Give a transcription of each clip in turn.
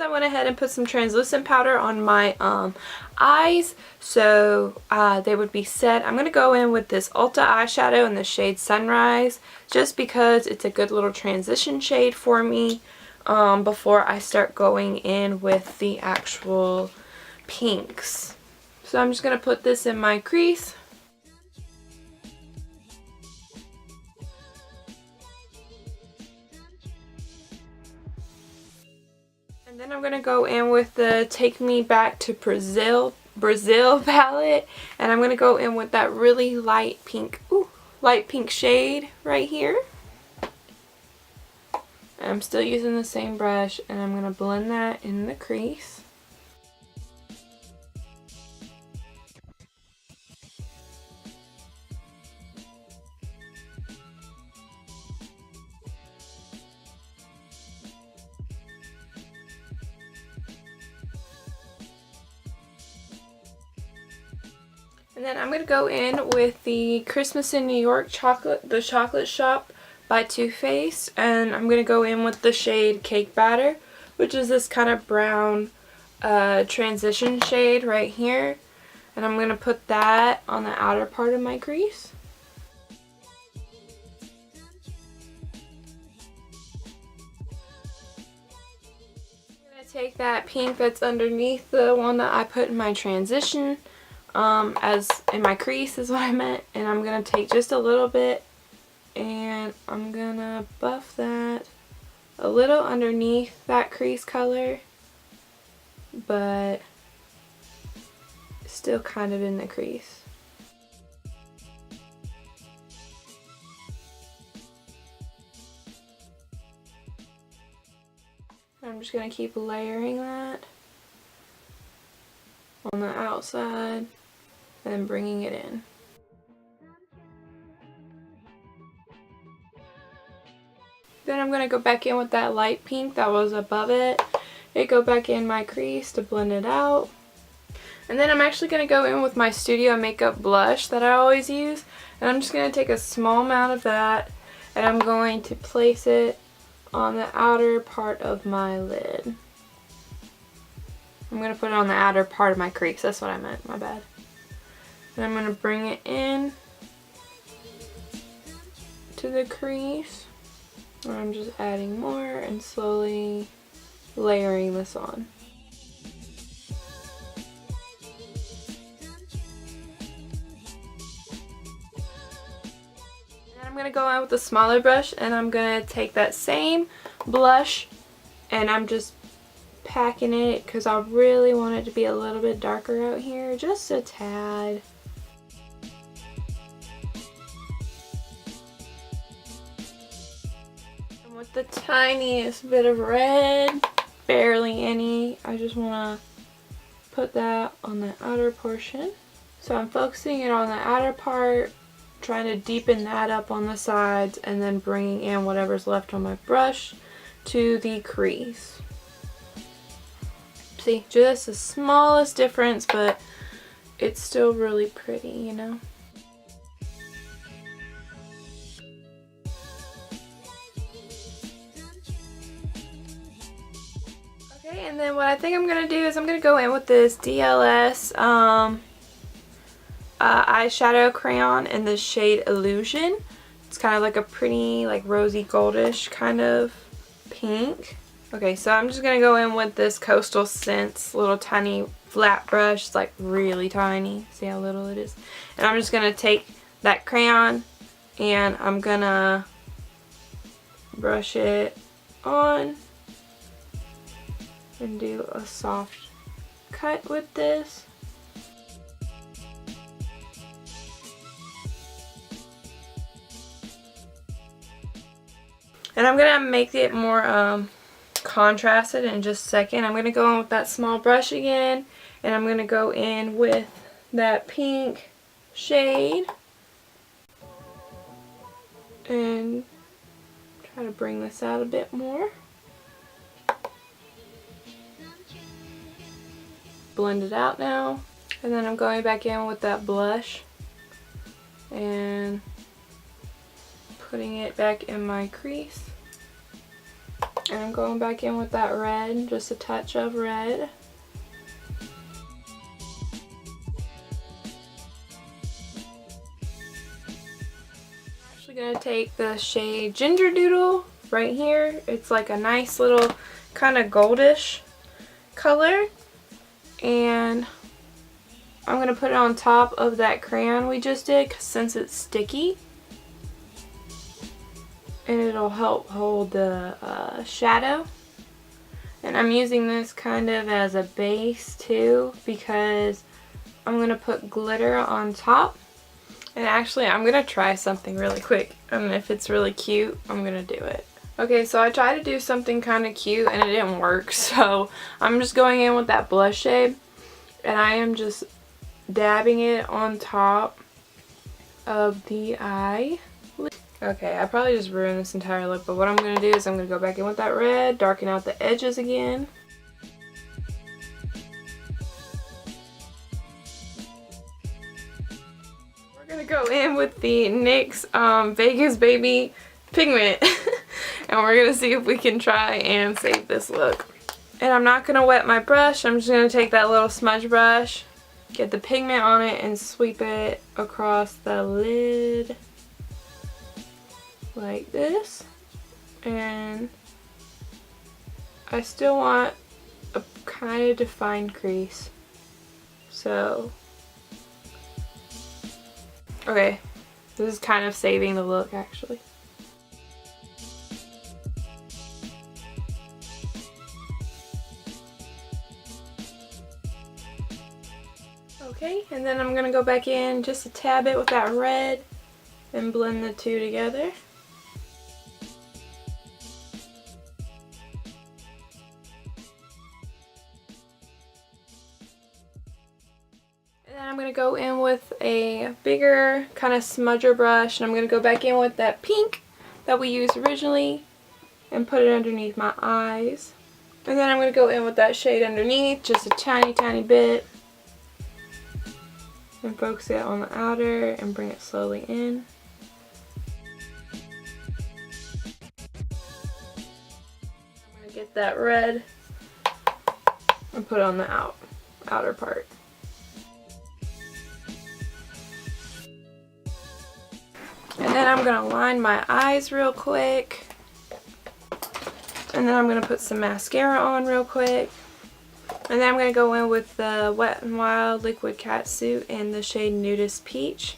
I went ahead and put some translucent powder on my eyes so they would be set. I'm going to go in with this Ulta eyeshadow in the shade Sunrise just because it's a good little transition shade for me before I start going in with the actual pinks. So I'm just going to put this in my crease. And then I'm going to go in with the Take Me Back to Brazil palette. And I'm going to go in with that really light pink shade right here. And I'm still using the same brush and I'm going to blend that in the crease. And then I'm going to go in with the Christmas in New York the Chocolate Shop by Too Faced. And I'm going to go in with the shade Cake Batter, which is this kind of brown transition shade right here. And I'm going to put that on the outer part of my crease. I'm going to take that pink that's underneath the one that I put in my transition, as in my crease is what I meant, and I'm going to take just a little bit and I'm going to buff that a little underneath that crease color, but still kind of in the crease. I'm just going to keep layering that on the outside and then bringing it in. Then I'm going to go back in with that light pink that was above it. Go back in my crease to blend it out. And then I'm actually going to go in with my Studio Makeup blush that I always use. And I'm just going to take a small amount of that and I'm going to place it on the outer part of my lid. I'm going to put it on the outer part of my crease. That's what I meant. My bad. And I'm going to bring it in to the crease. And I'm just adding more and slowly layering this on. And I'm going to go in with a smaller brush and I'm going to take that same blush and I'm just packing it because I really want it to be a little bit darker out here, just a tad. And with the tiniest bit of red, barely any, I just want to put that on the outer portion. So I'm focusing it on the outer part, trying to deepen that up on the sides, and then bringing in whatever's left on my brush to the crease. See, just the smallest difference, but it's still really pretty, you know? Okay, and then what I think I'm going to do is I'm going to go in with this DLS eyeshadow crayon in the shade Illusion. It's kind of like a pretty, like rosy goldish kind of pink. Okay, so I'm just going to go in with this Coastal Scents little tiny flat brush. It's like really tiny. See how little it is? And I'm just going to take that crayon and I'm going to brush it on and do a soft cut with this. And I'm going to make it more contrasted in just a second. I'm going to go in with that small brush again, and I'm going to go in with that pink shade and try to bring this out a bit more. Blend it out now, and then I'm going back in with that blush and putting it back in my crease. And I'm going back in with that red, just a touch of red. I'm actually going to take the shade Gingerdoodle right here. It's like a nice little kind of goldish color. And I'm going to put it on top of that crayon we just did since it's sticky. And it'll help hold the shadow. And I'm using this kind of as a base too because I'm going to put glitter on top. And actually I'm going to try something really quick. And if it's really cute, I'm going to do it. Okay, so I tried to do something kind of cute and it didn't work. So I'm just going in with that blush shade. And I am just dabbing it on top of the eye. Okay, I probably just ruined this entire look, but what I'm going to do is I'm going to go back in with that red, darken out the edges again. We're going to go in with the NYX Vegas Baby pigment, and we're going to see if we can try and save this look. And I'm not going to wet my brush, I'm just going to take that little smudge brush, get the pigment on it, and sweep it across the lid. Like this, and I still want a kind of defined crease, so okay, this is kind of saving the look actually. Okay, and then I'm gonna go back in just a tad bit with that red and blend the two together. And then I'm going to go in with a bigger kind of smudger brush, and I'm going to go back in with that pink that we used originally and put it underneath my eyes. And then I'm going to go in with that shade underneath, just a tiny bit, and focus it on the outer and bring it slowly in. I'm going to get that red and put it on the outer part. And then I'm going to line my eyes real quick. And then I'm going to put some mascara on real quick. And then I'm going to go in with the Wet n Wild Liquid Catsuit in the shade Nudist Peach.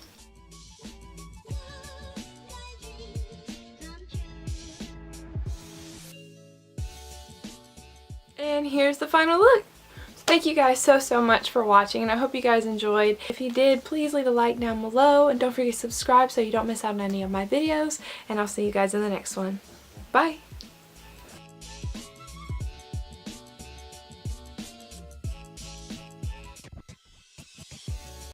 And here's the final look. Thank you guys so much for watching, and I hope you guys enjoyed. If you did, please leave a like down below, and don't forget to subscribe so you don't miss out on any of my videos, and I'll see you guys in the next one. Bye!